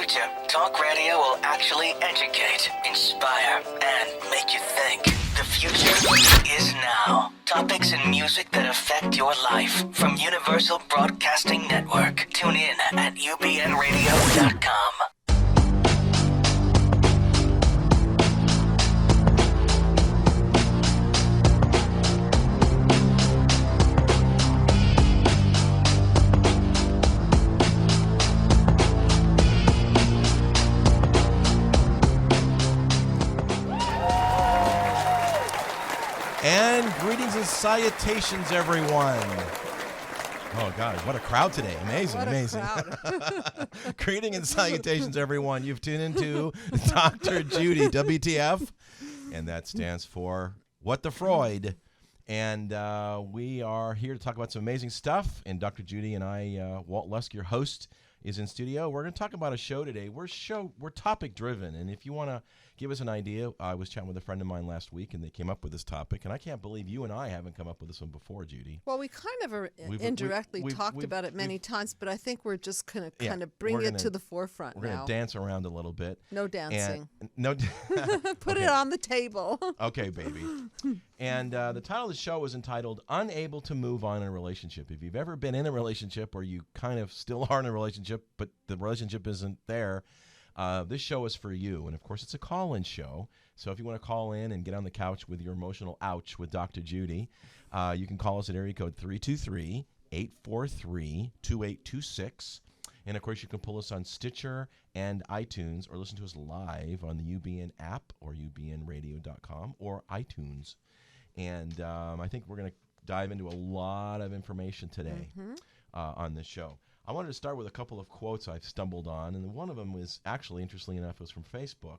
future, talk radio will actually educate, inspire, and make you think. The future is now. Topics and music that affect your life from Universal Broadcasting Network. Tune in at ubnradio.com. And greetings and salutations, everyone. Oh, God, what a crowd today. Amazing, what amazing. Crowd. Greetings and salutations, everyone. You've tuned into Dr. Judy, WTF, and that stands for What the Freud. And we are here to talk about some amazing stuff. And Dr. Judy and I, Walt Lusk, your host, is in studio. We're going to talk about a show today. We're topic driven, and if you want to give us an idea, I was chatting with a friend of mine last week, and they came up with this topic, and I can't believe you and I haven't come up with this one before, Judy. Well, we kind of indirectly talked about it many times, but I think we're just going to kind of bring it to the forefront now. We're going to dance around a little bit. No dancing. Put okay. it on the table. Okay, baby. And the title of the show is entitled Unable to Move On in a Relationship. If you've ever been in a relationship or you kind of still are in a relationship, but the relationship isn't there, this show is for you. And, of course, it's a call-in show. So if you want to call in and get on the couch with your emotional ouch with Dr. Judy, you can call us at area code 323-843-2826. And, of course, you can pull us on Stitcher and iTunes or listen to us live on the UBN app or ubnradio.com or iTunes. And I think we're going to dive into a lot of information today on this show. I wanted to start with a couple of quotes I've stumbled on, and one of them was actually, interestingly enough, was from Facebook.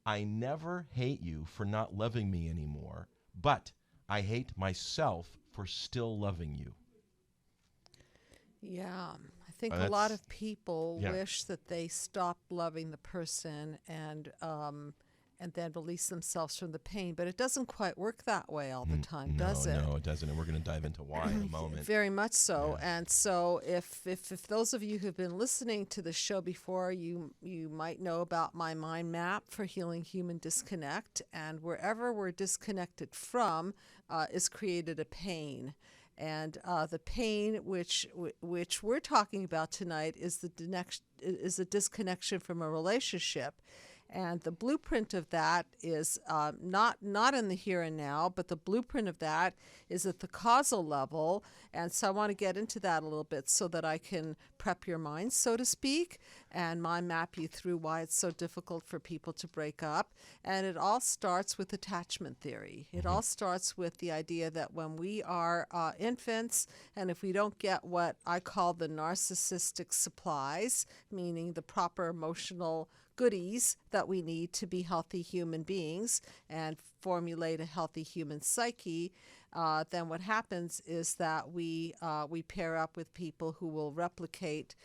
I never hate you for not loving me anymore, but I hate myself for still loving you. Yeah, I think a lot of people wish that they stopped loving the person and then release themselves from the pain. But it doesn't quite work that way all the time, does it? No, it doesn't. And we're going to dive into why in a moment. Very much so. Yeah. And so if those of you who've been listening to the show before, you might know about my mind map for healing human disconnect. And wherever we're disconnected from is created a pain. And the pain which we're talking about tonight is the disconnection from a relationship. And the blueprint of that is not in the here and now, but the blueprint of that is at the causal level. And so I want to get into that a little bit so that I can prep your mind, so to speak, and mind map you through why it's so difficult for people to break up. And it all starts with attachment theory. It all starts with the idea that when we are infants, and if we don't get what I call the narcissistic supplies, meaning the proper emotional goodies that we need to be healthy human beings and formulate a healthy human psyche, then what happens is that we pair up with people who will replicate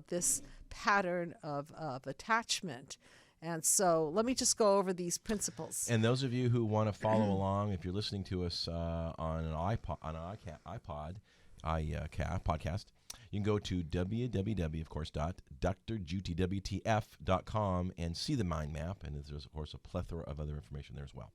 this pattern of attachment. And so let me just go over these principles. And those of you who want to follow along, if you're listening to us on an iPod podcast, you can go to www, of course, .drjutywtf.com and see the mind map. And there's, of course, a plethora of other information there as well.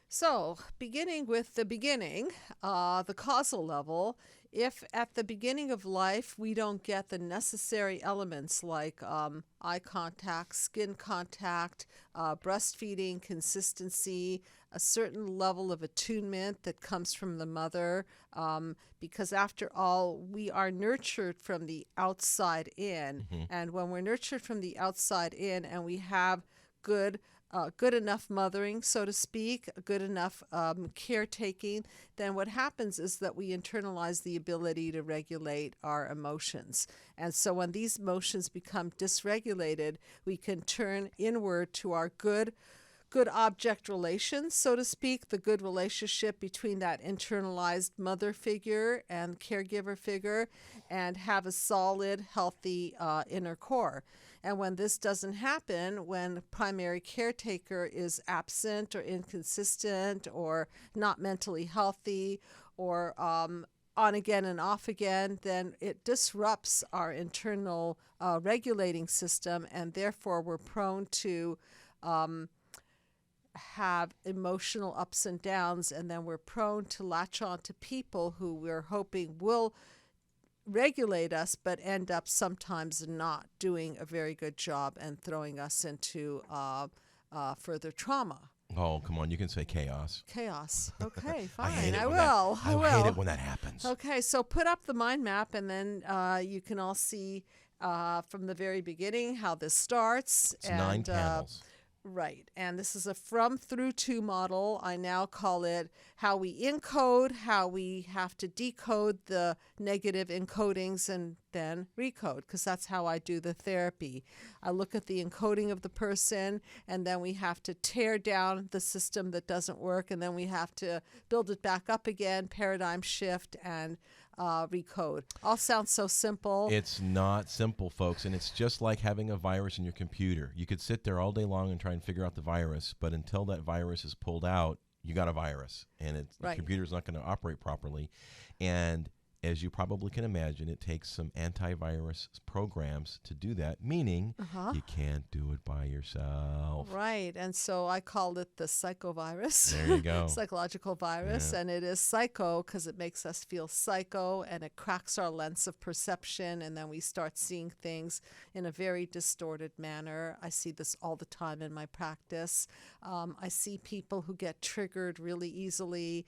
So, beginning with the beginning, the causal level, if at the beginning of life we don't get the necessary elements like eye contact, skin contact, breastfeeding, consistency, a certain level of attunement that comes from the mother, because after all, we are nurtured from the outside in. And when we're nurtured from the outside in and we have good enough mothering, so to speak, good enough caretaking, then what happens is that we internalize the ability to regulate our emotions. And so when these emotions become dysregulated, we can turn inward to our good object relations, so to speak, the good relationship between that internalized mother figure and caregiver figure, and have a solid, healthy inner core. And when this doesn't happen, when primary caretaker is absent or inconsistent or not mentally healthy or on again and off again, then it disrupts our internal regulating system, and therefore we're prone to have emotional ups and downs, and then we're prone to latch on to people who we're hoping will regulate us, but end up sometimes not doing a very good job and throwing us into further trauma. Oh, come on. You can say chaos. Chaos. Okay, I fine. hate it I when will. I hate it when that happens. Okay, so put up the mind map, and then you can all see from the very beginning how this starts. It's 9 panels. Right. And this is a from through to model. I now call it how we encode, how we have to decode the negative encodings and then recode, because that's how I do the therapy. I look at the encoding of the person, and then we have to tear down the system that doesn't work, and then we have to build it back up again, paradigm shift, and recode. All sounds so simple. It's not simple, folks, and it's just like having a virus in your computer. You could sit there all day long and try and figure out the virus, but until that virus is pulled out, you got a virus, and the computer's not going to operate properly. And as you probably can imagine, it takes some antivirus programs to do that, meaning you can't do it by yourself. Right. And so I called it the psychovirus. There you go. Psychological virus. Yeah. And it is psycho because it makes us feel psycho, and it cracks our lens of perception. And then we start seeing things in a very distorted manner. I see this all the time in my practice. I see people who get triggered really easily,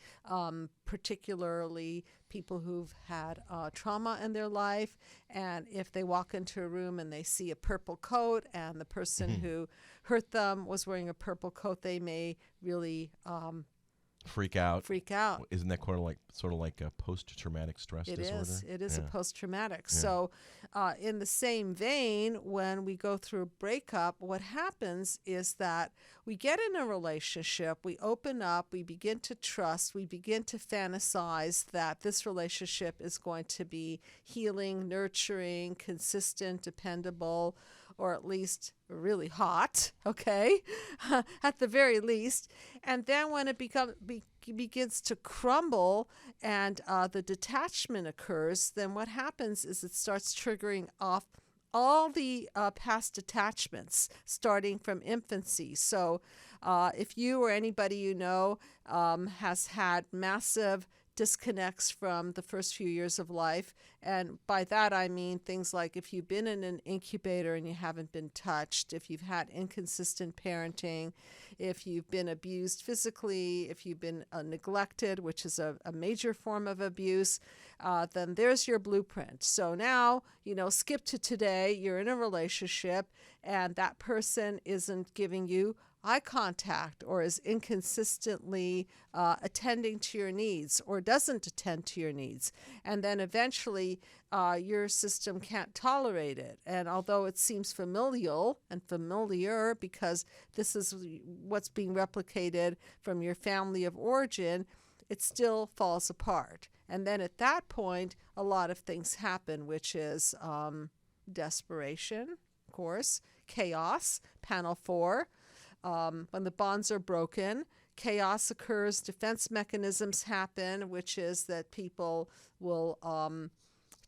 particularly people who've had trauma in their life, and if they walk into a room and they see a purple coat and the person who hurt them was wearing a purple coat, they may really freak out. Isn't that sort of like a post-traumatic stress disorder? It is a post-traumatic. Yeah. So in the same vein, when we go through a breakup, what happens is that we get in a relationship, we open up, we begin to trust, we begin to fantasize that this relationship is going to be healing, nurturing, consistent, dependable, or at least really hot, okay, at the very least. And then when it begins to crumble and the detachment occurs, then what happens is it starts triggering off all the past attachments starting from infancy. So if you or anybody you know has had massive disconnects from the first few years of life, and by that I mean things like if you've been in an incubator and you haven't been touched, if you've had inconsistent parenting, if you've been abused physically, if you've been neglected, which is a major form of abuse, then there's your blueprint. So now, skip to today, you're in a relationship and that person isn't giving you eye contact or is inconsistently attending to your needs or doesn't attend to your needs. And then eventually your system can't tolerate it. And although it seems familial and familiar because this is what's being replicated from your family of origin, it still falls apart. And then at that point, a lot of things happen, which is desperation, of course, chaos, panel 4. When the bonds are broken, chaos occurs, defense mechanisms happen, which is that people will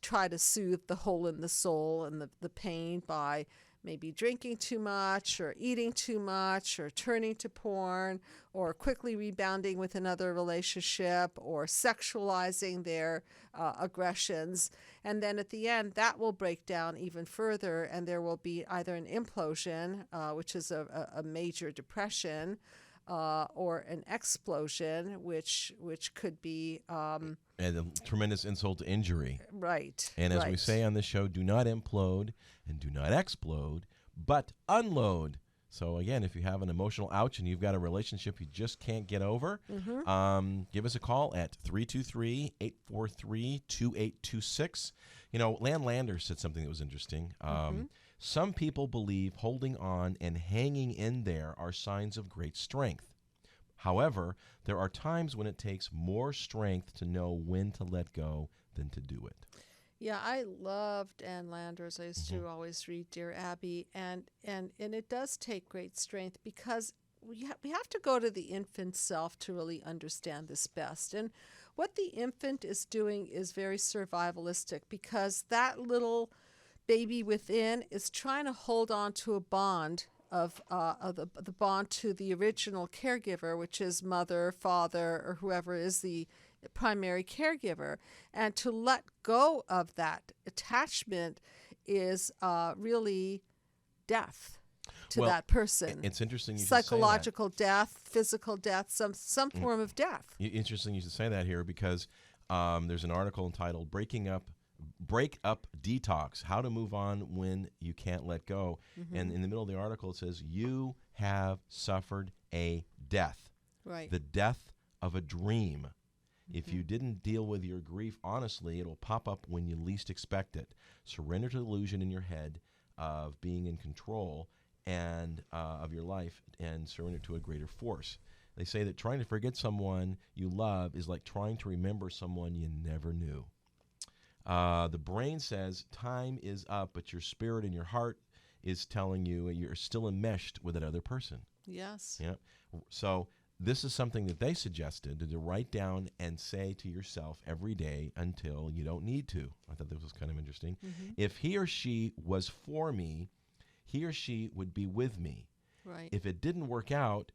try to soothe the hole in the soul and the pain by maybe drinking too much or eating too much or turning to porn or quickly rebounding with another relationship or sexualizing their aggressions. And then at the end, that will break down even further, and there will be either an implosion, which is a major depression, or an explosion, which could be and a tremendous insult to injury. Right. And as we say on this show, do not implode and do not explode, but unload. So again, if you have an emotional ouch and you've got a relationship you just can't get over, give us a call at 323-843-2826. Lan Landers said something that was interesting. Some people believe holding on and hanging in there are signs of great strength. However, there are times when it takes more strength to know when to let go than to do it. Yeah, I loved Ann Landers. I used to always read Dear Abby, and it does take great strength because we have to go to the infant self to really understand this best. And what the infant is doing is very survivalistic, because that little baby within is trying to hold on to a bond of the bond to the original caregiver, which is mother, father, or whoever is the primary caregiver. And to let go of that attachment is really death to Well, that person. It's interesting you should say that. Psychological death, physical death, some form of death. Interesting you should say that here, because there's an article entitled Break Up Detox, How to Move On When You Can't Let Go. And in the middle of the article it says, you have suffered a death. Right. The death of a dream. If you didn't deal with your grief honestly, it'll pop up when you least expect it. Surrender to the illusion in your head of being in control and of your life, and surrender to a greater force. They say that trying to forget someone you love is like trying to remember someone you never knew. The brain says time is up, but your spirit and your heart is telling you you're still enmeshed with that other person. Yes. Yeah. So this is something that they suggested to write down and say to yourself every day until you don't need to. I thought this was kind of interesting. If he or she was for me, he or she would be with me. Right. If it didn't work out,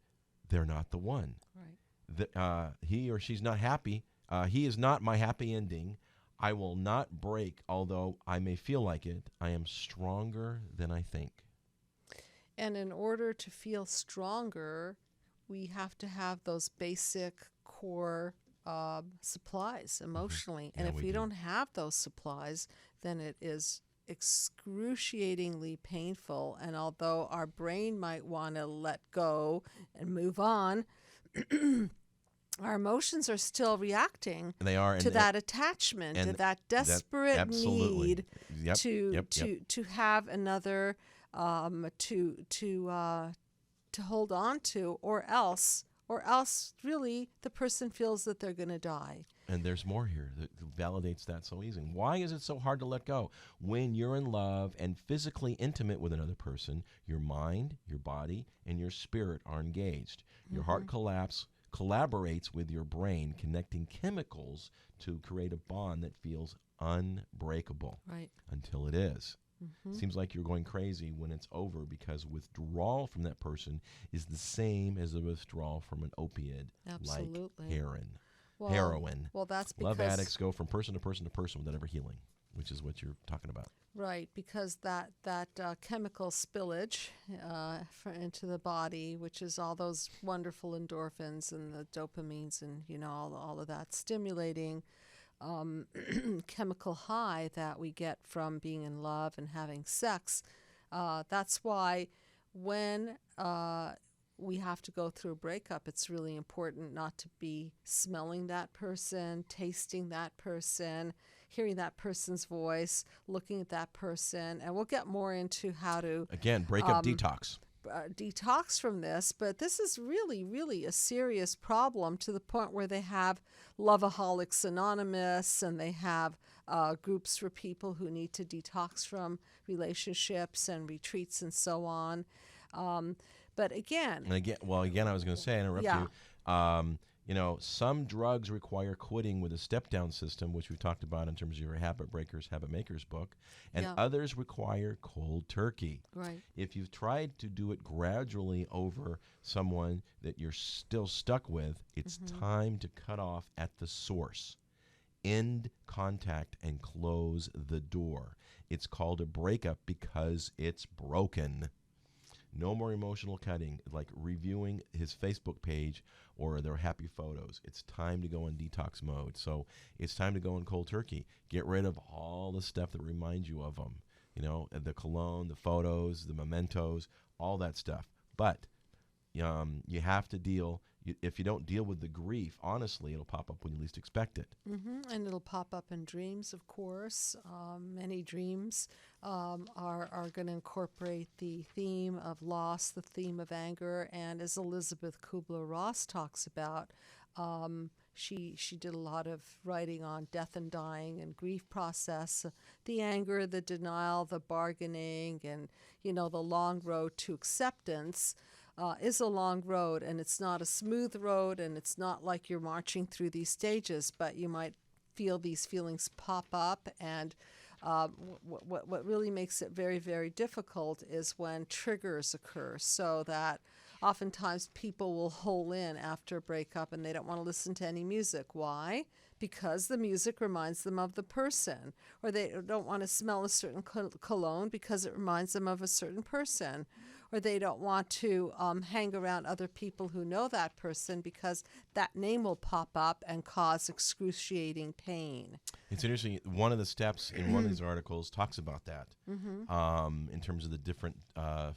they're not the one. Right. He or she's not happy. He is not my happy ending. I will not break, although I may feel like it. I am stronger than I think. And in order to feel stronger, we have to have those basic core supplies emotionally. And Yeah, if we don't have those supplies, then it is excruciatingly painful. And although our brain might want to let go and move on, our emotions are still reacting And they are to that attachment, to that desperate need to have another to hold on to, or else really the person feels that they're going to die. And there's more here that validates that so easily. Why is it so hard to let go? When you're in love and physically intimate with another person, your mind, your body, and your spirit are engaged. Your heart collaborates with your brain, connecting chemicals to create a bond that feels unbreakable. Right. Until it is. Seems like you're going crazy when it's over, because withdrawal from that person is the same as a withdrawal from an opiate like heroin. Well, that's because Love addicts go from person to person to person without ever healing, which is what you're talking about. Right, because that chemical spillage into the body, which is all those wonderful endorphins and the dopamines and all of that stimulating chemical high that we get from being in love and having sex. That's why when we have to go through a breakup, it's really important not to be smelling that person, tasting that person, hearing that person's voice, looking at that person. And we'll get more into how to Again, breakup detox. Detox from this, but this is really, really a serious problem, to the point where they have Loveaholics Anonymous, and they have groups for people who need to detox from relationships and retreats and so on. But again, I was going to say, interrupt you. Some drugs require quitting with a step-down system, which we've talked about in terms of your Habit Breakers, Habit Makers book, and others require cold turkey. Right. If you've tried to do it gradually over someone that you're still stuck with, it's time to cut off at the source. End contact and close the door. It's called a breakup because it's broken. No more emotional cutting, like reviewing his Facebook page or their happy photos. It's time to go in detox mode. So it's time to go in cold turkey. Get rid of all the stuff that reminds you of them. The cologne, the photos, the mementos, all that stuff. But you have to deal. If you don't deal with the grief, honestly, it'll pop up when you least expect it. And it'll pop up in dreams, of course. Many dreams are going to incorporate the theme of loss, the theme of anger, and as Elizabeth Kubler-Ross talks about, she did a lot of writing on death and dying and grief process, the anger, the denial, the bargaining, and the long road to acceptance. is a long road, and it's not a smooth road, and it's not like you're marching through these stages, but you might feel these feelings pop up. And what really makes it very, very difficult is when triggers occur, so that oftentimes people will hole in after a breakup and they don't want to listen to any music. Why? Because the music reminds them of the person, or they don't want to smell a certain cologne because it reminds them of a certain person, or they don't want to hang around other people who know that person because that name will pop up and cause excruciating pain. It's interesting. One of the steps in one of these articles talks about that in terms of the different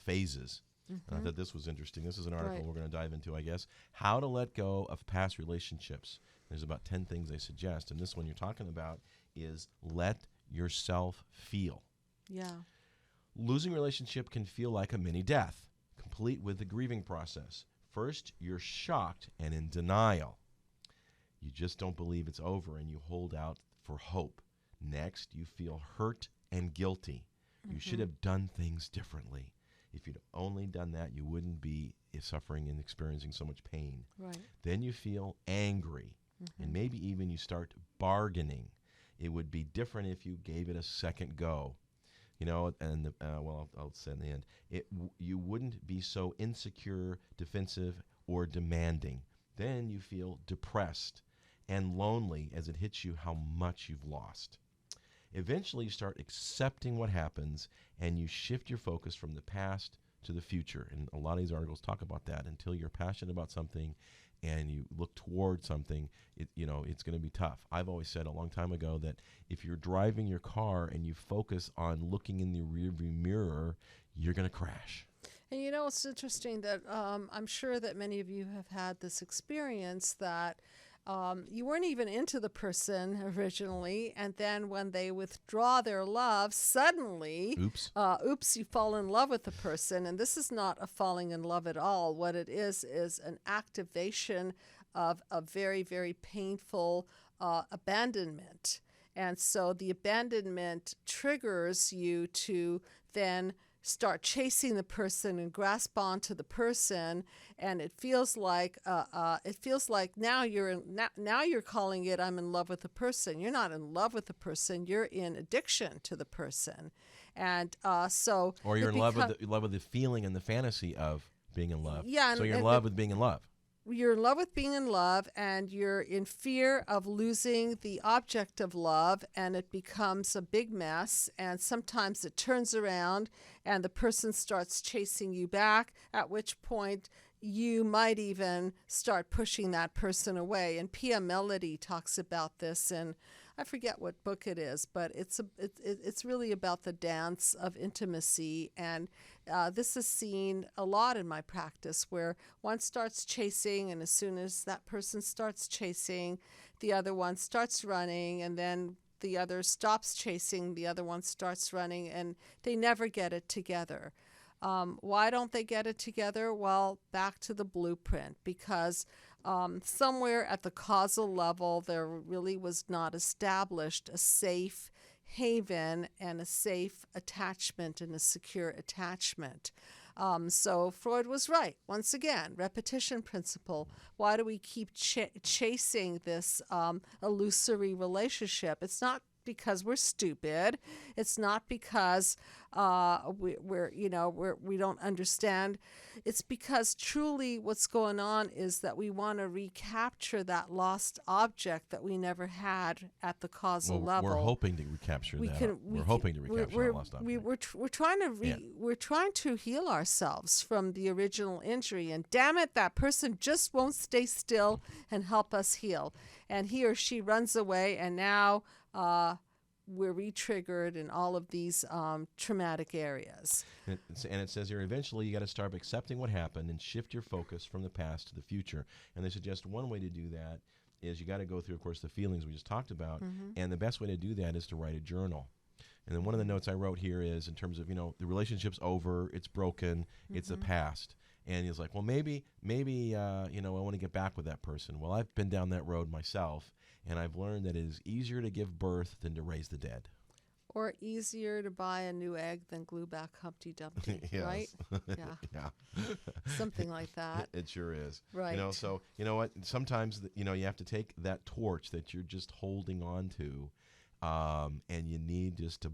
phases. And I thought this was interesting. This is an article we're going to dive into, I guess. How to let go of past relationships. There's about 10 things they suggest. And this one you're talking about is let yourself feel. Yeah. Losing relationship can feel like a mini death, complete with the grieving process. First, you're shocked and in denial. You just don't believe it's over and you hold out for hope. Next, you feel hurt and guilty. You should have done things differently. If you'd only done that, you wouldn't be suffering and experiencing so much pain. Right. Then you feel angry, and maybe even you start bargaining. It would be different if you gave it a second go. You know, and I'll say in the end, you wouldn't be so insecure, defensive, or demanding. Then you feel depressed and lonely as it hits you how much you've lost. Eventually, you start accepting what happens, and you shift your focus from the past to the future. And a lot of these articles talk about that. Until you're passionate about something and you look toward something, it's going to be tough. I've always said a long time ago that if you're driving your car and you focus on looking in the rearview mirror, you're going to crash. And it's interesting that I'm sure that many of you have had this experience that you weren't even into the person originally, and then when they withdraw their love, suddenly, you fall in love with the person. And this is not a falling in love at all. What it is an activation of a very, very painful abandonment. And so the abandonment triggers you to then start chasing the person and grasp onto the person, and it feels like now you're calling it I'm in love with the person. You're not in love with the person. You're in addiction to the person, and or you're in love with the feeling and the fantasy of being in love. Yeah, so you're in love with being in love. You're in love with being in love, and you're in fear of losing the object of love, and it becomes a big mess, and sometimes it turns around and the person starts chasing you back, at which point you might even start pushing that person away. And Pia Mellody talks about this, and I forget what book it is, but it's really about the dance of intimacy. And this is seen a lot in my practice, where one starts chasing, and as soon as that person starts chasing, the other one starts running, and then the other stops chasing, the other one starts running, and they never get it together. Why don't they get it together? Well, back to the blueprint, because somewhere at the causal level, there really was not established a safe haven and a safe attachment and a secure attachment. So Freud was right. Once again, repetition principle. Why do we keep chasing this illusory relationship? It's not because we're stupid. It's not because we don't understand. It's because truly what's going on is that we want to recapture that lost object that we never had at the causal level. We're hoping to recapture that. We're hoping to recapture that lost object. We're trying to heal ourselves from the original injury, and damn it, that person just won't stay still and help us heal. And he or she runs away, and now we're re-triggered in all of these traumatic areas. And it says here, eventually you got to start accepting what happened and shift your focus from the past to the future. And they suggest one way to do that is you got to go through, of course, the feelings we just talked about. And the best way to do that is to write a journal. And then one of the notes I wrote here is in terms of, the relationship's over, it's broken, it's the past. And he's like, well, maybe, I want to get back with that person. Well, I've been down that road myself, and I've learned that it is easier to give birth than to raise the dead. Or easier to buy a new egg than glue back Humpty Dumpty, Yes. right? Yeah, Yeah. something like that. It sure is. Right. So you know what? Sometimes you have to take that torch that you're just holding on to, and you need just to,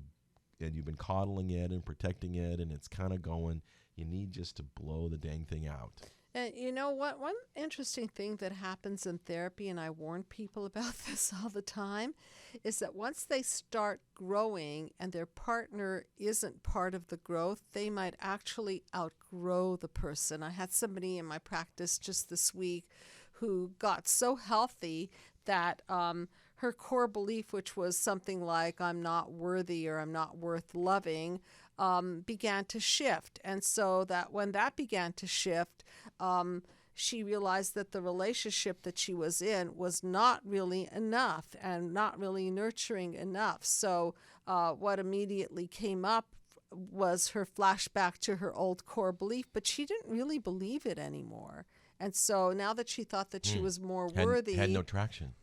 and you've been coddling it and protecting it, and it's kind of going. You need just to blow the dang thing out. And you know what? One interesting thing that happens in therapy, and I warn people about this all the time, is that once they start growing and their partner isn't part of the growth, they might actually outgrow the person. I had somebody in my practice just this week who got so healthy that her core belief, which was something like, I'm not worthy or I'm not worth loving, began to shift. And so that when that began to shift, she realized that the relationship that she was in was not really enough and not really nurturing enough. So what immediately came up was her flashback to her old core belief, but she didn't really believe it anymore. And so now that she thought that she was more worthy, Had no traction.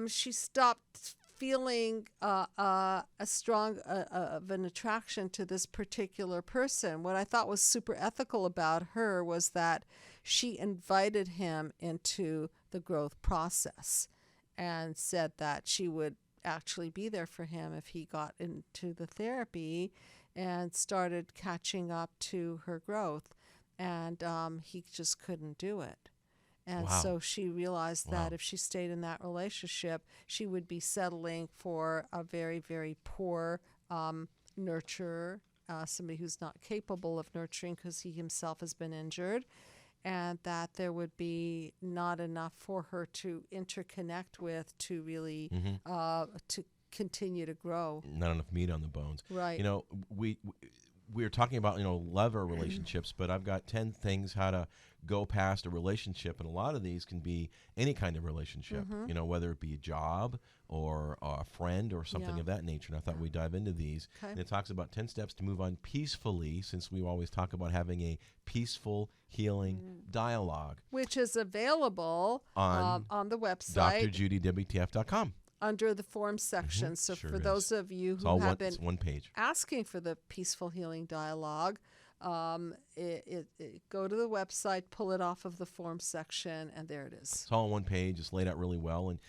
she stopped feeling a strong of an attraction to this particular person. What I thought was super ethical about her was that she invited him into the growth process and said that she would actually be there for him if he got into the therapy and started catching up to her growth. And he just couldn't do it. And Wow. so she realized that Wow. if she stayed in that relationship, she would be settling for a very, very poor nurturer, somebody who's not capable of nurturing because he himself has been injured, and that there would be not enough for her to interconnect with to really to continue to grow. Not enough meat on the bones. Right. We're talking about lover relationships, but I've got 10 things how to go past a relationship, and a lot of these can be any kind of relationship, whether it be a job or a friend or something Yeah. of that nature. And I thought we'd dive into these. Okay. And it talks about 10 steps to move on peacefully, since we always talk about having a peaceful healing dialogue Which is available on the website drjudywtf.com. under the form section. So Sure for is. those of you It's who all have it's been one page. asking for the peaceful healing dialogue, go to the website, pull it off of the form section, and there it is. It's all on one page. It's laid out really well. And,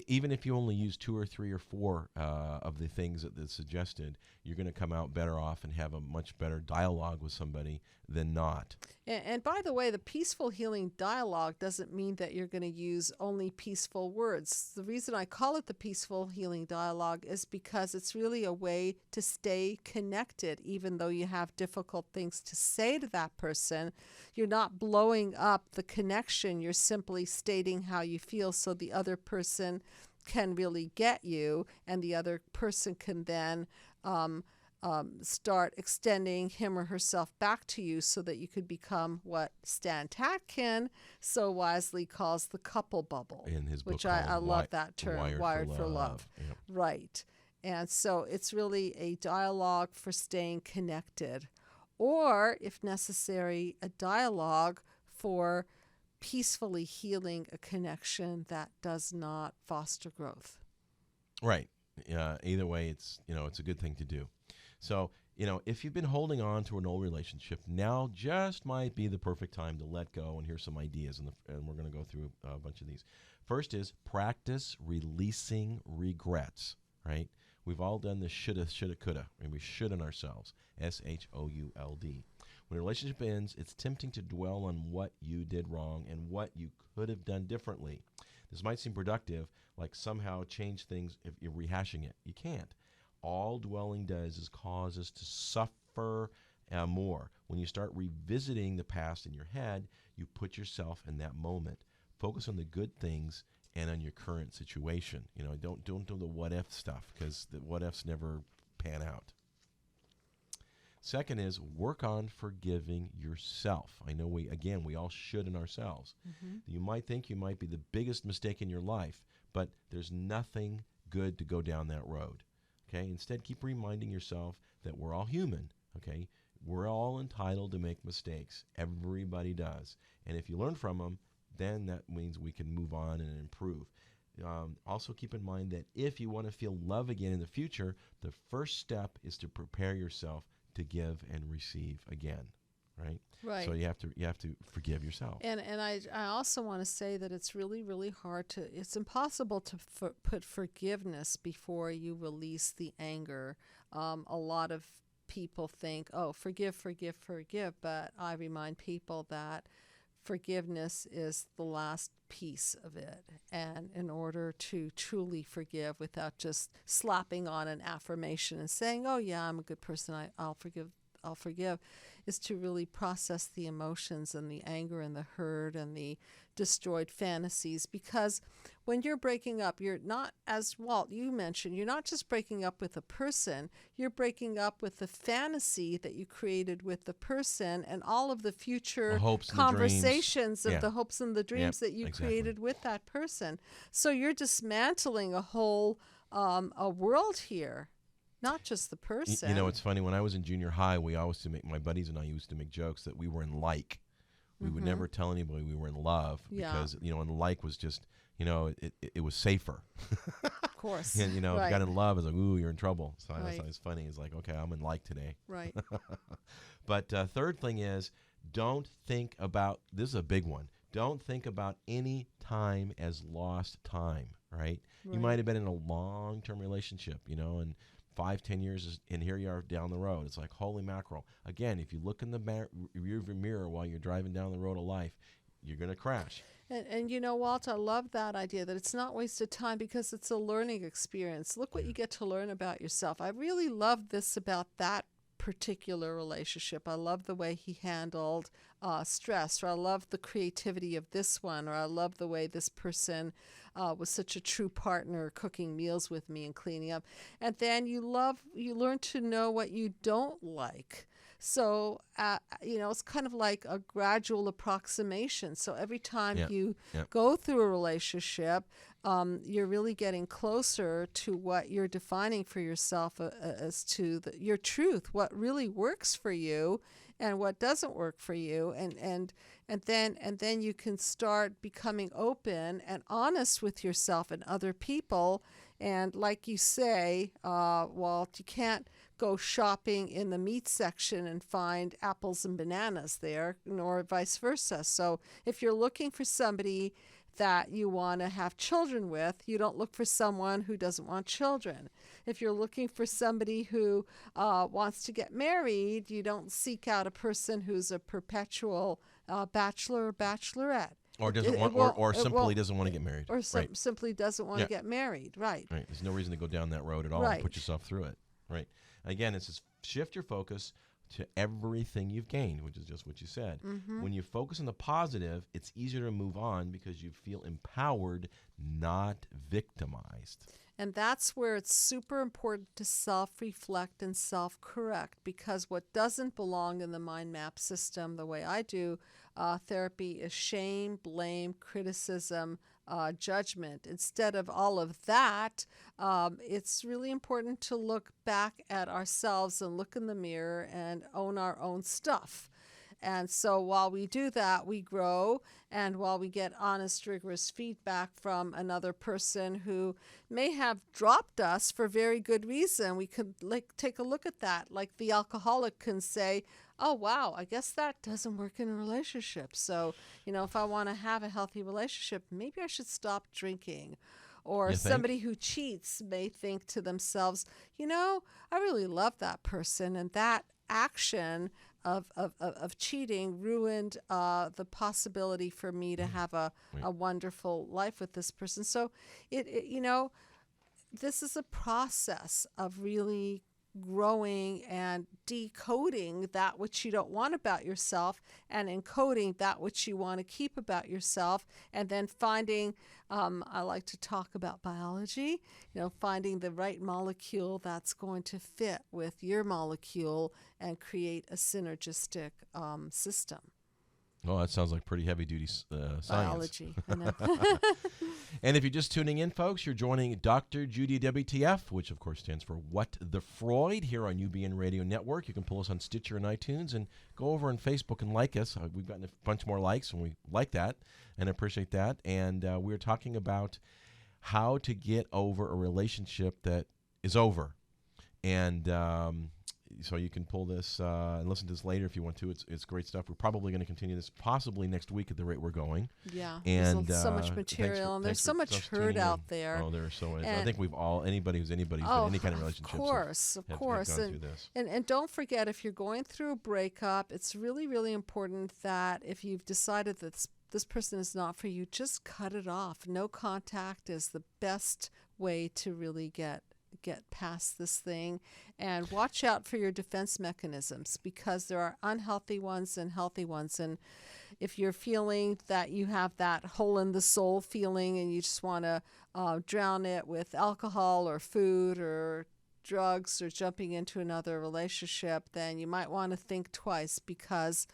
even if you only use 2 or 3 or 4 of the things that's suggested, you're going to come out better off and have a much better dialogue with somebody than not. And by the way, the peaceful healing dialogue doesn't mean that you're going to use only peaceful words. The reason I call it the peaceful healing dialogue is because it's really a way to stay connected, even though you have difficult things to say to that person. You're not blowing up the connection. You're simply stating how you feel so the other person can really get you, and the other person can then start extending him or herself back to you so that you could become what Stan Tatkin so wisely calls the couple bubble. In his book which I called love that term, Wired for Love. Yep. Right. And so it's really a dialogue for staying connected, or, if necessary, a dialogue for peacefully healing a connection that does not foster growth. Right. Either way, it's a good thing to do. So, if you've been holding on to an old relationship, now just might be the perfect time to let go. And here's some ideas, and we're going to go through a bunch of these. First is practice releasing regrets, right? We've all done this shoulda, coulda, and we should on ourselves. SHOULD. When a relationship ends, it's tempting to dwell on what you did wrong and what you could have done differently. This might seem productive, like somehow change things if you're rehashing it. You can't. All dwelling does is cause us to suffer more. When you start revisiting the past in your head, you put yourself in that moment. Focus on the good things and on your current situation. Don't do the what if stuff, because the what ifs never pan out. Second is work on forgiving yourself. I know we all should in ourselves. You might think you might be the biggest mistake in your life, but there's nothing good to go down that road. Okay? Instead, keep reminding yourself that we're all human. Okay? We're all entitled to make mistakes. Everybody does. And if you learn from them, then that means we can move on and improve. also keep in mind that if you want to feel love again in the future, the first step is to prepare yourself to give and receive again, right? Right. So you have to forgive yourself. And I also want to say that it's really, really hard it's impossible to put forgiveness before you release the anger. A lot of people think, oh, forgive, forgive, forgive. But I remind people that forgiveness is the last piece of it. And in order to truly forgive without just slapping on an affirmation and saying, oh, yeah, I'm a good person, I'll forgive, is to really process the emotions and the anger and the hurt and the destroyed fantasies. Because when you're breaking up, you're not, as Walt, you mentioned, you're not just breaking up with a person, you're breaking up with the fantasy that you created with the person and all of the future conversations of the hopes and the dreams that you created with that person. So you're dismantling a whole a world here. Not just the person. You know, it's funny. When I was in junior high, we always used to make, my buddies and I used to make jokes that we were in like. We would never tell anybody we were in love because, you know, and like was just, you know, it was safer. Of course. And, you know, if you got in love, it was like, ooh, you're in trouble. So Right. I thought it was funny. It's like, okay, I'm in like today. Right. But third thing is, don't think about, this is a big one, don't think about any time as lost time, right? You might have been in a long-term relationship, you know, and 5-10 years, and here you are down the road. It's like, holy mackerel. Again, if you look in the rearview mirror while you're driving down the road of life, you're going to crash. And you know, Walt, I love that idea that it's not wasted time because it's a learning experience. Look what you get to learn about yourself. I really love this about that particular relationship. I love the way he handled stress, or I love the creativity of this one, or I love the way this person was such a true partner cooking meals with me and cleaning up. And then you learn to know what you don't like. So, you know, it's kind of like a gradual approximation. So every time you go through a relationship, you're really getting closer to what you're defining for yourself as to your truth, what really works for you and what doesn't work for you. And then you can start becoming open and honest with yourself and other people. And like you say, Walt, you can't go shopping in the meat section and find apples and bananas there, nor vice versa. So if you're looking for somebody that you want to have children with, you don't look for someone who doesn't want children. If you're looking for somebody who wants to get married, you don't seek out a person who's a perpetual bachelor or bachelorette. Or doesn't want, or simply doesn't want to get married. Or simply doesn't want to get married. Right. Right. There's no reason to go down that road at all and put yourself through it. Right. Again, it's just shift your focus to everything you've gained, which is just what you said. When you focus on the positive, it's easier to move on because you feel empowered, not victimized. And that's where it's super important to self-reflect and self-correct, because what doesn't belong in the mind map system, the way I do therapy, is shame, blame, criticism, judgment. Instead of all of that, it's really important to look back at ourselves and look in the mirror and own our own stuff. And so while we do that, we grow, and while we get honest, rigorous feedback from another person who may have dropped us for very good reason, we could take a look at that. Like the alcoholic can say, oh, wow, I guess that doesn't work in a relationship. So, you know, if I want to have a healthy relationship, maybe I should stop drinking. Or somebody who cheats may think to themselves, you know, I really love that person, and that action of cheating ruined the possibility for me to have a wonderful life with this person. So, you know, this is a process of really growing and decoding that which you don't want about yourself and encoding that which you want to keep about yourself, and then finding, I like to talk about biology, you know, finding the right molecule that's going to fit with your molecule and create a synergistic system. Oh, that sounds like pretty heavy-duty science. Biology, I know. And if you're just tuning in, folks, you're joining Dr. Judy WTF, which, of course, stands for What the Freud, here on UBN Radio Network. You can pull us on Stitcher and iTunes, and go over on Facebook and like us. We've gotten a bunch more likes, and we like that and appreciate that. And we're talking about how to get over a relationship that is over. And so you can pull this and listen to this later if you want to. It's great stuff. We're probably going to continue this possibly next week at the rate we're going. Yeah, And there's so much material, and there's so much hurt out there. Oh, there's so much. I think anybody who's been in any kind of relationship. Of course. Have gone through this. And don't forget, if you're going through a breakup, it's really, really important that if you've decided that this person is not for you, just cut it off. No contact is the best way to really get past this thing. And watch out for your defense mechanisms, because there are unhealthy ones and healthy ones. And if you're feeling that you have that hole in the soul feeling and you just want to drown it with alcohol or food or drugs or jumping into another relationship, then you might want to think twice, because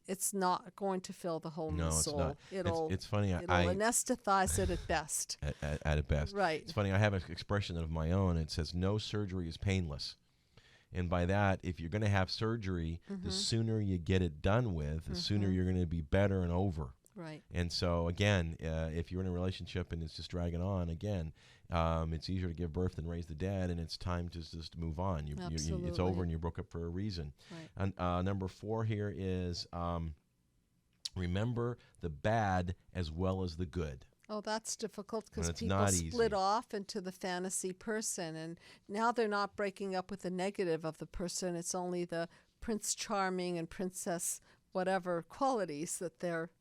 it's not going to fill the hole in the soul. It's not. It's funny. It'll anesthetize it at best. At best. Right. It's funny. I have an expression of my own. It says, no surgery is painless. And by that, if you're going to have surgery, the sooner you get it done with, the sooner you're going to be better and over. Right. And so, again, if you're in a relationship and it's just dragging on, again, it's easier to give birth than raise the dead, and it's time to just move on. It's over, and you broke up for a reason. Right. And number 4 here is remember the bad as well as the good. Oh, that's difficult, because people split off into the fantasy person, and now they're not breaking up with the negative of the person. It's only the Prince Charming and Princess whatever qualities that they're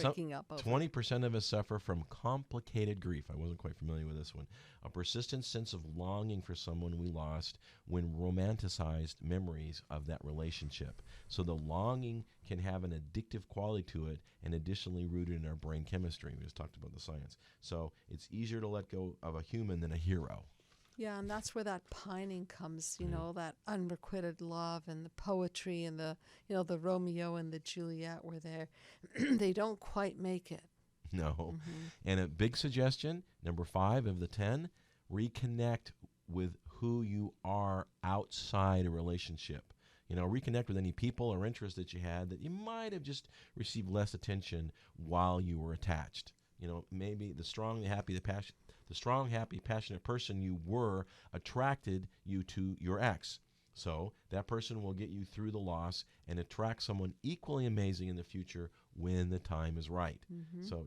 breaking up over. 20% of us suffer from complicated grief. I wasn't quite familiar with this one. A persistent sense of longing for someone we lost when romanticized memories of that relationship. So the longing can have an addictive quality to it, and additionally rooted in our brain chemistry. We just talked about the science. So it's easier to let go of a human than a hero. Yeah, and that's where that pining comes, that unrequited love and the poetry and the Romeo and the Juliet, where they don't quite make it. No. And a big suggestion, number 5 of the 10, reconnect with who you are outside a relationship. Reconnect with any people or interests that you had that you might have just received less attention while you were attached. Maybe the strong, happy, passionate person you were attracted you to your ex. So that person will get you through the loss and attract someone equally amazing in the future when the time is right. So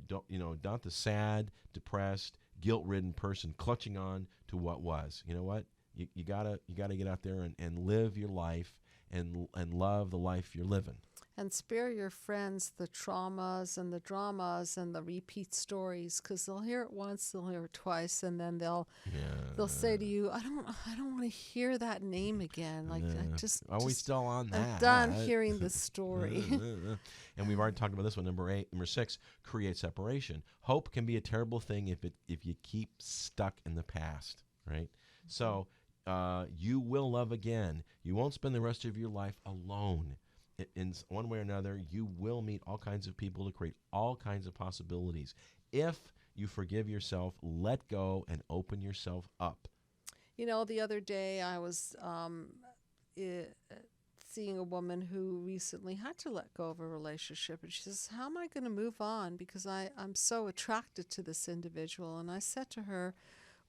not the sad, depressed, guilt-ridden person clutching on to what was. You know what? You gotta get out there and live your life and love the life you're living. And spare your friends the traumas and the dramas and the repeat stories, because they'll hear it once, they'll hear it twice, and then they'll say to you, I don't want to hear that name again. Like are we still on that? I'm done hearing the story. And we've already talked about this one. Number 6, create separation. Hope can be a terrible thing if you keep stuck in the past, right? So you will love again. You won't spend the rest of your life alone. In one way or another, you will meet all kinds of people to create all kinds of possibilities. If you forgive yourself, let go, and open yourself up. The other day I was seeing a woman who recently had to let go of a relationship, and she says, how am I going to move on, because I'm so attracted to this individual? And I said to her,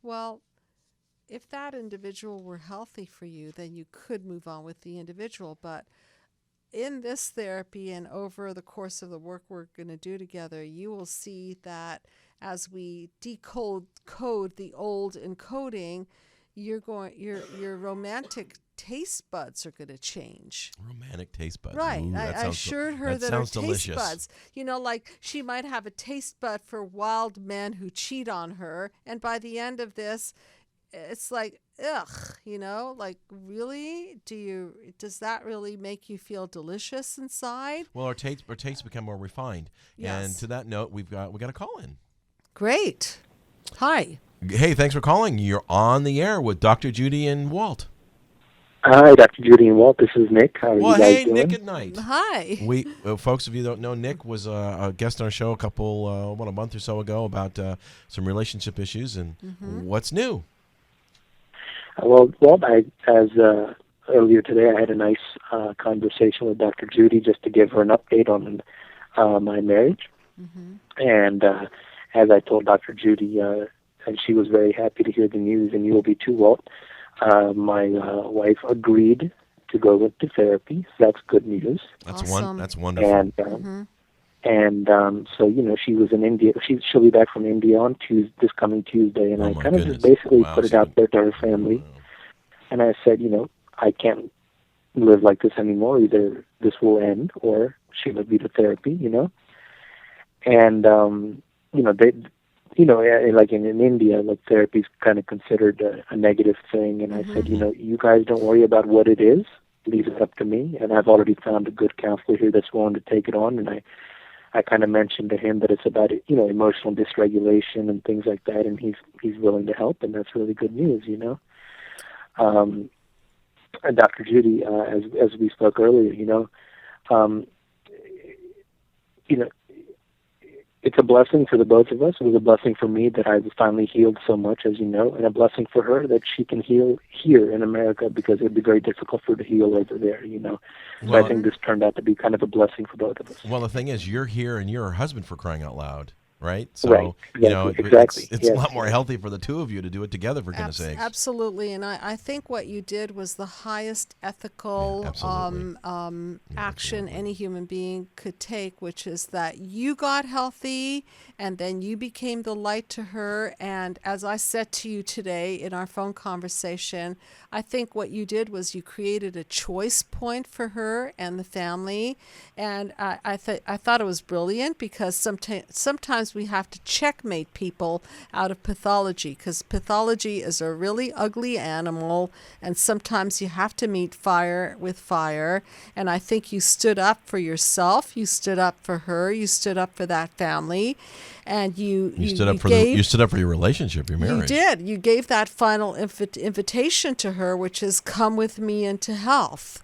well, if that individual were healthy for you, then you could move on with the individual. But in this therapy and over the course of the work we're going to do together, you will see that as we code the old encoding, your romantic taste buds are going to change. Romantic taste buds. Right. Ooh, I assured her that her taste delicious. buds, like she might have a taste bud for wild men who cheat on her. And by the end of this, it's like, ugh, like, really? Does that really make you feel delicious inside? Well, our tastes become more refined. Yes. And to that note, we got a call in. Great. Hi. Hey, thanks for calling. You're on the air with Dr. Judy and Walt. Hi, Dr. Judy and Walt. This is Nick. How are you guys doing? Nick at night. Hi. We folks, if you don't know, Nick was a guest on our show a month or so ago about some relationship issues and what's new. Well, Walt, earlier today I had a nice conversation with Dr. Judy just to give her an update on my marriage. And as I told Dr. Judy, and she was very happy to hear the news, and you will be too, Walt. My wife agreed to go into therapy, so that's good news. Awesome. That's wonderful. And so, she was in India. She'll be back from India on this coming Tuesday, and Oh, I my kind of goodness. just basically Wow, put it so out there to her family, and I said, I can't live like this anymore. Either this will end, or she will be to therapy, And they, like in India, like therapy is kind of considered a negative thing. And I said, you guys don't worry about what it is. Leave it up to me. And I've already found a good counselor here that's willing to take it on. And I kind of mentioned to him that it's about, emotional dysregulation and things like that. And he's willing to help. And that's really good news, And Dr. Judy, as we spoke earlier, it's a blessing for the both of us. It was a blessing for me that I was finally healed so much, as you know, and a blessing for her that she can heal here in America, because it would be very difficult for her to heal over there, So Well, I think this turned out to be kind of a blessing for both of us. Well, the thing is, you're here and you're her husband, for crying out loud, right? So, Right. Exactly. it's a lot more healthy for the two of you to do it together, for goodness sakes. Absolutely, and I think what you did was the highest ethical absolutely. action any human being could take, which is that you got healthy and then you became the light to her. And as I said to you today in our phone conversation, I think what you did was you created a choice point for her and the family. And I thought it was brilliant, because sometimes we have to checkmate people out of pathology, because pathology is a really ugly animal, and sometimes you have to meet fire with fire. And I think you stood up for yourself, you stood up for her, you stood up for that family, and you stood up for gave, you stood up for your relationship, your marriage. You did. You gave that final invitation to her, which is come with me into health.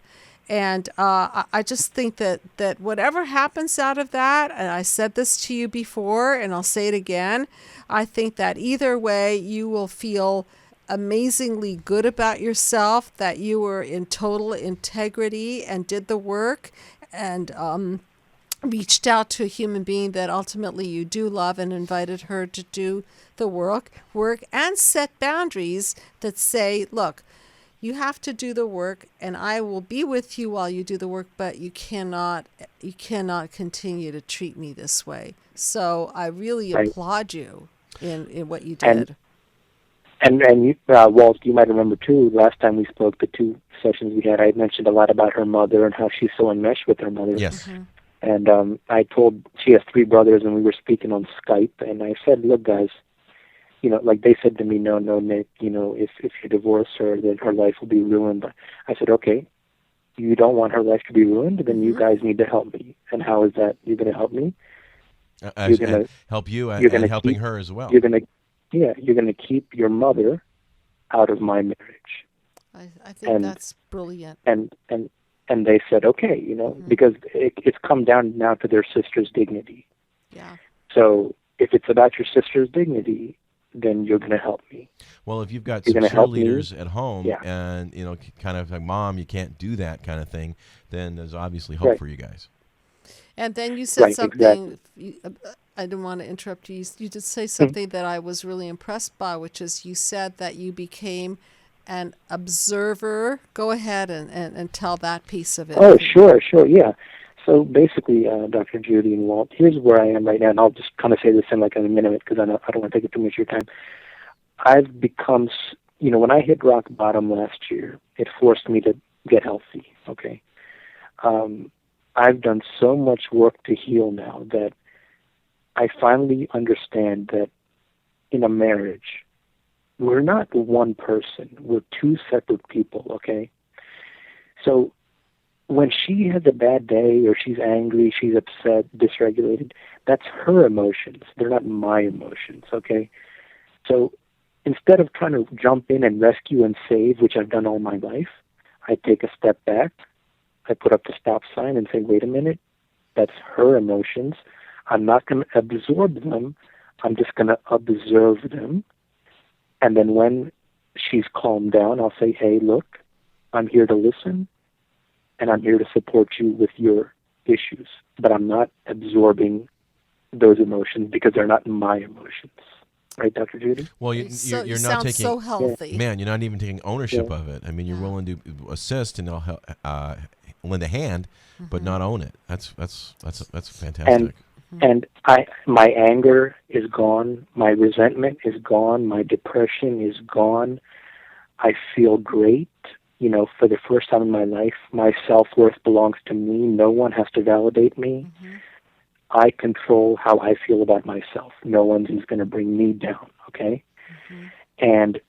And I just think that whatever happens out of that, and I said this to you before, and I'll say it again, I think that either way you will feel amazingly good about yourself, that you were in total integrity and did the work, and reached out to a human being that ultimately you do love, and invited her to do the work and set boundaries that say, look, you have to do the work, and I will be with you while you do the work, but you cannot continue to treat me this way. So I really applaud you in what you did. And you, Walt, you might remember too, last time we spoke, the 2 sessions we had, I mentioned a lot about her mother and how she's so enmeshed with her mother. Yes. And I told, she has 3 brothers, and we were speaking on Skype, and I said, look, guys, like they said to me, no, Nick, if you divorce her, then her life will be ruined. But I said, okay, you don't want her life to be ruined, then you guys need to help me. And how is that? You're going to help me? You're going to help you and helping her as well. You're going to keep your mother out of my marriage. I think that's brilliant. And they said, okay, because it's come down now to their sister's dignity. Yeah. So if it's about your sister's dignity, then you're going to help me. Well, if you've got some cheerleaders at home, and kind of like, Mom, you can't do that kind of thing, then there's obviously hope for you guys. And then you said something. Exactly. I didn't want to interrupt you. You did say something that I was really impressed by, which is you said that you became an observer. Go ahead and tell that piece of it. Oh, sure, yeah. So basically, Dr. Judy and Walt, here's where I am right now, and I'll just kind of say this in like a minute, because I don't want to take up too much of your time. I've become, when I hit rock bottom last year, it forced me to get healthy, okay? I've done so much work to heal now that I finally understand that in a marriage, we're not one person. We're 2 separate people, okay? So when she has a bad day, or she's angry, she's upset, dysregulated, that's her emotions. They're not my emotions, okay? So instead of trying to jump in and rescue and save, which I've done all my life, I take a step back, I put up the stop sign and say, wait a minute, that's her emotions. I'm not going to absorb them. I'm just going to observe them. And then when she's calmed down, I'll say, hey, look, I'm here to listen, and I'm here to support you with your issues, but I'm not absorbing those emotions because they're not my emotions. Right, Dr. Judy? Well, You you're not sound taking, so healthy. man, you're not even taking ownership Yeah. of it. I mean, you're Yeah. willing to assist and lend a hand, but not own it. That's fantastic. And my anger is gone, my resentment is gone, my depression is gone. I feel great. You know, for the first time in my life, my self-worth belongs to me. No one has to validate me. I control how I feel about myself. No one's going to bring me down, okay? And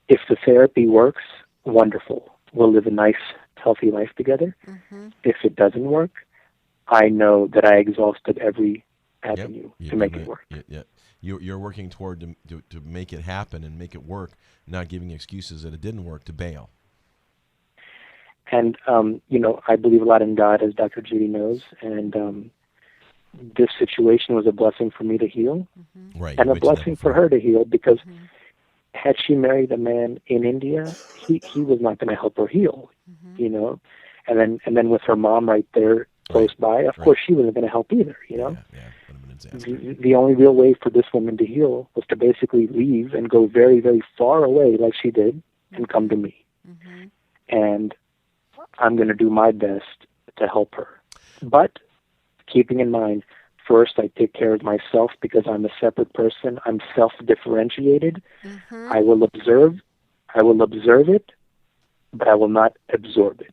if the therapy works, wonderful. We'll live a nice, healthy life together. If it doesn't work, I know that I exhausted every avenue to make it work. Yeah. You're working toward to make it happen and make it work, not giving excuses that it didn't work to bail. And, you know, I believe a lot in God, as Dr. Judy knows, and this situation was a blessing for me to heal, Right, and a blessing for her to heal, because had she married a man in India, he was not going to help her heal, you know. And then with her mom right there close by, of course she wasn't going to help either, you know. Yeah, would have been a disaster. The only real way for this woman to heal was to basically leave and go very, very far away like she did and come to me. And I'm going to do my best to help her. But keeping in mind, first I take care of myself because I'm a separate person. I'm self-differentiated. I will observe it, but I will not absorb it.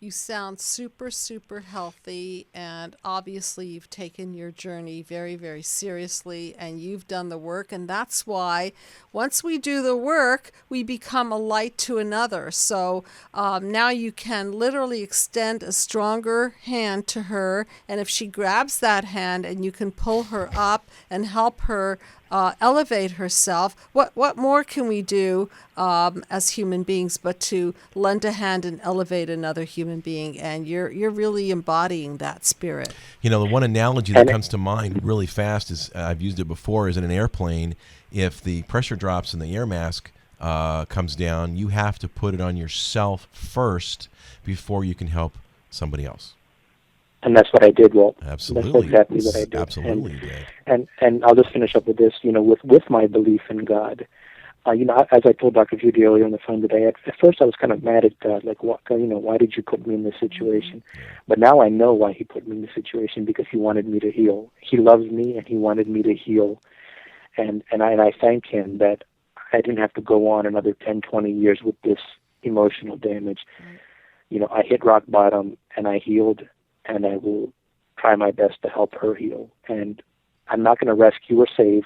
You sound super, super healthy, and obviously you've taken your journey very, very seriously, and you've done the work, and that's why once we do the work, we become a light to another. So now you can literally extend a stronger hand to her, and if she grabs that hand and you can pull her up and help her elevate herself, what more can we do as human beings but to lend a hand and elevate another human being? And you're really embodying that spirit. You know, the one analogy that comes to mind really fast is, I've used it before, is in an airplane. If the pressure drops and the air mask comes down, you have to put it on yourself first before you can help somebody else. And that's what I did, Walt. Absolutely. That's exactly what I did. Absolutely And I'll just finish up with this, you know, with my belief in God. You know, as I told Dr. Judy earlier on the phone today, at first I was kind of mad at God, like, what, you know, why did you put me in this situation? But now I know why he put me in this situation, because he wanted me to heal. He loves me, and he wanted me to heal. And I thank him that I didn't have to go on another 10, 20 years with this emotional damage. You know, I hit rock bottom, and I healed, and I will try my best to help her heal. And I'm not going to rescue or save.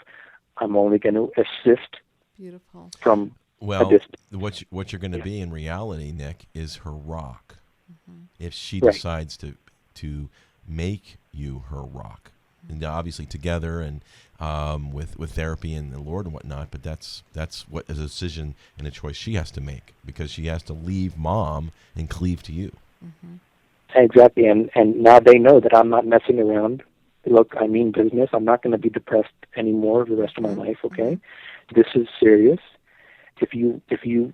I'm only going to assist. Beautiful. From well, a distance. What you're going to be in reality, Nick, is her rock. If she Right. decides to make you her rock, and obviously together and with therapy and the Lord and whatnot. But that's what is a decision and a choice she has to make, because she has to leave mom and cleave to you. Exactly, and now they know that I'm not messing around. Look, I mean business. I'm not going to be depressed anymore the rest of my life, okay? This is serious. If you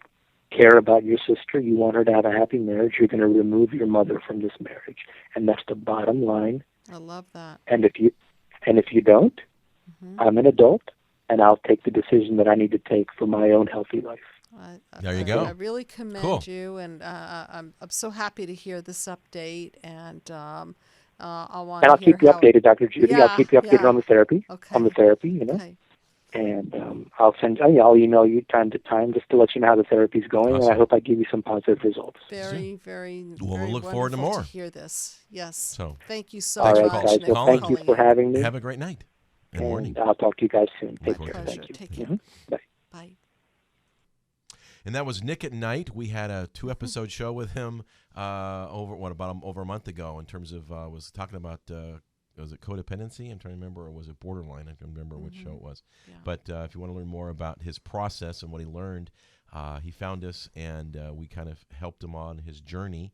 care about your sister, you want her to have a happy marriage, you're going to remove your mother from this marriage. And that's the bottom line. I love that. And if you don't, I'm an adult, and I'll take the decision that I need to take for my own healthy life. There you go. I really commend you, and I'm so happy to hear this update, and I want. And I'll keep you updated, Dr. Judy. Yeah, I'll keep you updated on the therapy. Okay. On the therapy, you know. Okay. And I'll email you time to time just to let you know how the therapy's going, Awesome. and I hope I give you some positive results. Very, very. Well, very we'll look forward to wonderful more. to hear this. Yes. So, thank you so All much. right, guys. Nick, Well, for thank you calling for in. having me. have a great night and morning. And I'll talk to you guys soon. My Take care. pleasure. Thank you. Take care. Bye. Bye. And that was Nick at Night. We had a 2-episode show with him over a month ago. In terms of was talking about was it codependency? I'm trying to remember, or was it borderline? I can't remember which show it was. Yeah. But if you want to learn more about his process and what he learned, he found us, and we kind of helped him on his journey.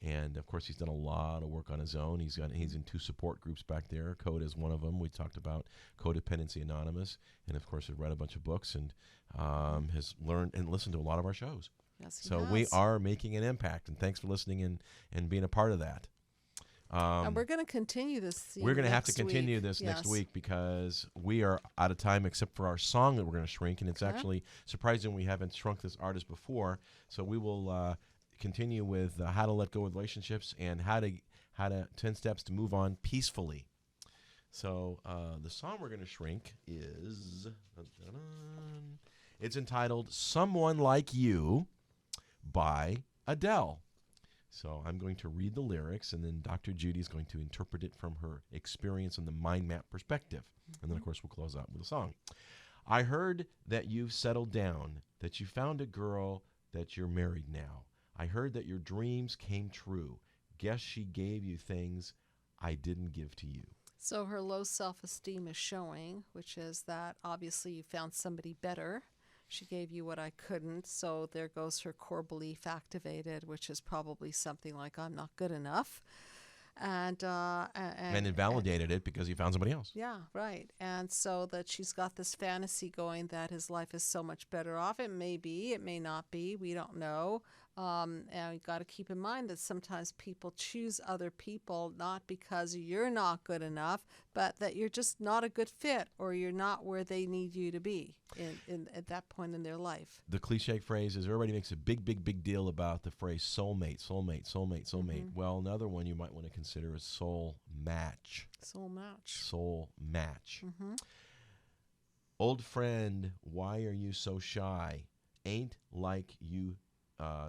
And of course, he's done a lot of work on his own. He's in 2 support groups back there. Code is one of them. We talked about Codependency Anonymous, and of course, has read a bunch of books and has learned and listened to a lot of our shows. Yes, he So has. we are making an impact, and thanks for listening and being a part of that. And we're going to continue this theme We're going to have to next week. continue this next Yes. week because we are out of time except for our song that we're going to shrink. And it's Okay. actually surprising we haven't shrunk this artist before. So we will continue with how to let go of relationships and how to 10 steps to move on peacefully. So the song we're going to shrink is, it's entitled Someone Like You by Adele. So I'm going to read the lyrics, and then Dr. Judy is going to interpret it from her experience in the mind map perspective. And then, of course, we'll close out with a song. I heard that you've settled down, that you found a girl, that you're married now. I heard that your dreams came true. Guess she gave you things I didn't give to you. So her low self-esteem is showing, which is that obviously you found somebody better. She gave you what I couldn't, so there goes her core belief activated, which is probably something like I'm not good enough. And invalidated it because you found somebody else. Yeah, right. And so that she's got this fantasy going that his life is so much better off. It may be, it may not be, we don't know. And you got to keep in mind that sometimes people choose other people not because you're not good enough, but that you're just not a good fit or you're not where they need you to be at that point in their life. The cliche phrase is everybody makes a big deal about the phrase soulmate, soulmate, soulmate, soulmate. Mm-hmm. Well, another one you might want to consider is soul match. Soul match. Soul match. Mm-hmm. Old friend, why are you so shy? Ain't like you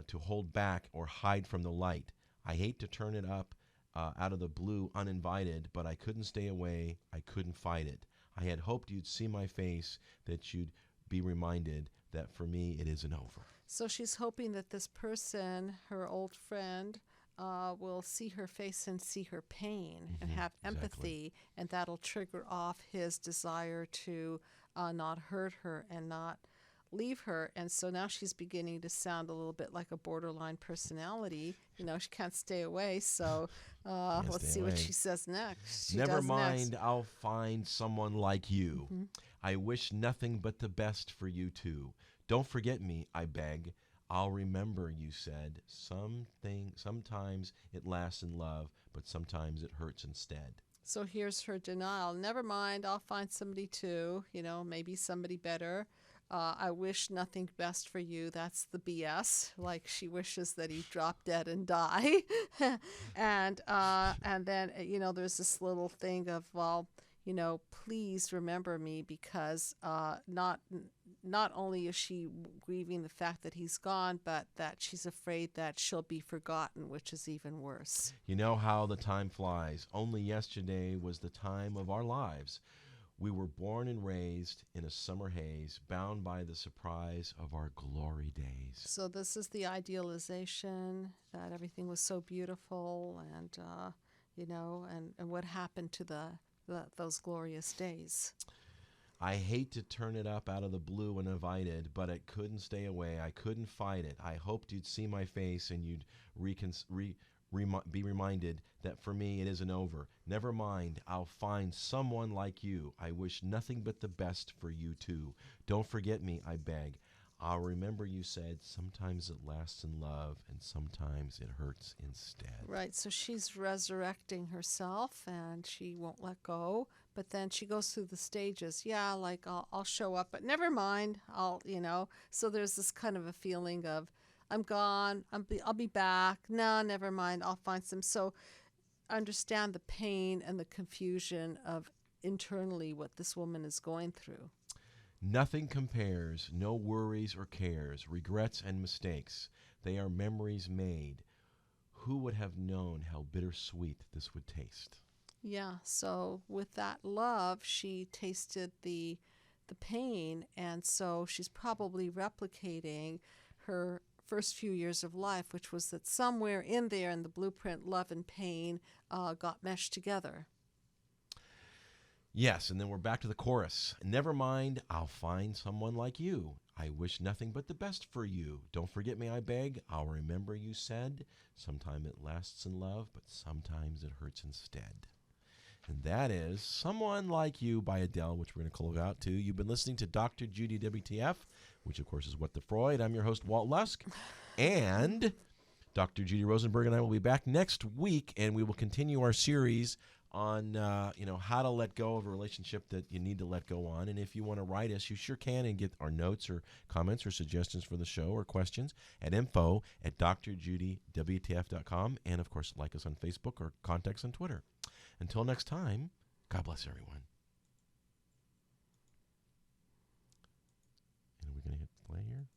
to hold back or hide from the light. I hate to turn it up out of the blue uninvited, but I couldn't stay away. I couldn't fight it. I had hoped you'd see my face, that you'd be reminded that for me it isn't over. So she's hoping that this person, her old friend, will see her face and see her pain and have empathy, and that'll trigger off his desire to not hurt her and not leave her. And so now she's beginning to sound a little bit like a borderline personality. You know, she can't stay away. So let's see what she says next. Never mind, I'll find someone like you. Mm-hmm. I wish nothing but the best for you too. Don't forget me, I beg. I'll remember, you said. Sometimes it lasts in love, but sometimes it hurts instead. So here's her denial. Never mind, I'll find somebody too. You know, maybe somebody better. I wish nothing best for you. That's the BS. Like she wishes that he drop dead and die. and then, you know, there's this little thing of, well, you know, please remember me, because not only is she grieving the fact that he's gone, but that she's afraid that she'll be forgotten, which is even worse. You know how the time flies. Only yesterday was the time of our lives. We were born and raised in a summer haze, bound by the surprise of our glory days. So this is the idealization that everything was so beautiful, and you know, and what happened to those glorious days. I hate to turn it up out of the blue uninvited, but I couldn't stay away. I couldn't fight it. I hoped you'd see my face and you'd be reminded that for me it isn't over. Never mind, I'll find someone like you. I wish nothing but the best for you too. Don't forget me, I beg. I'll remember you said sometimes it lasts in love and sometimes it hurts instead. Right, so she's resurrecting herself and she won't let go, but then she goes through the stages. Yeah, like I'll show up, but never mind. You know, so there's this kind of a feeling of I'm gone, I'll be back. No, never mind, I'll find some. So understand the pain and the confusion of internally what this woman is going through. Nothing compares, no worries or cares, regrets and mistakes. They are memories made. Who would have known how bittersweet this would taste? Yeah, so with that love, she tasted the pain, and so she's probably replicating her first few years of life, which was that somewhere in there in the blueprint, love and pain got meshed together. Yes, and then we're back to the chorus. Never mind, I'll find someone like you. I wish nothing but the best for you. Don't forget me, I beg. I'll remember you said. Sometime it lasts in love, but sometimes it hurts instead. And that is Someone Like You by Adele, which we're going to close out to. You've been listening to Dr. Judy WTF, which of course is What the Freud. I'm your host, Walt Lusk. And Dr. Judy Rosenberg and I will be back next week, and we will continue our series on how to let go of a relationship that you need to let go on. And if you want to write us, you sure can, and get our notes or comments or suggestions for the show or questions at info@drjudywtf.com. And, of course, like us on Facebook or contact us on Twitter. Until next time, God bless everyone. And are we going to hit play here?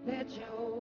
That your